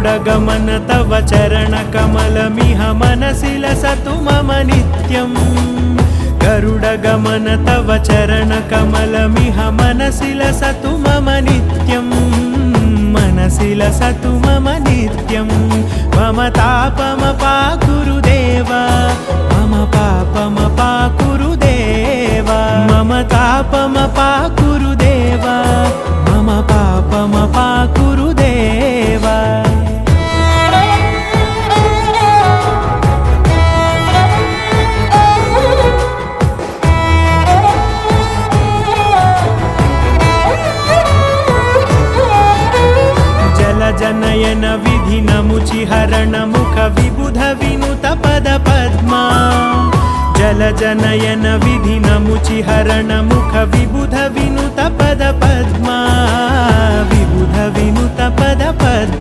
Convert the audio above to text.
गरुडगमन तव चरणकमलमिह मनसि लसतु मम नित्यम् गरुडगमन तव चरणकमलमिह मनसि लसतु मम नित्यम् मनसि लसतु मम नित्यम् मम तापमपाकुरुदेव मम पापमपाकुरुदेव मम तापमपाकुरुदेव मम पापमपाकुरुदेव जनयन विधिनमुचिहरण मुख विबुध विनुत पद पद्मा जलजनयन विधिनमुचिहरण मुख विबुध विनुत पद पद्मा विबुध विनुत पद पद्मा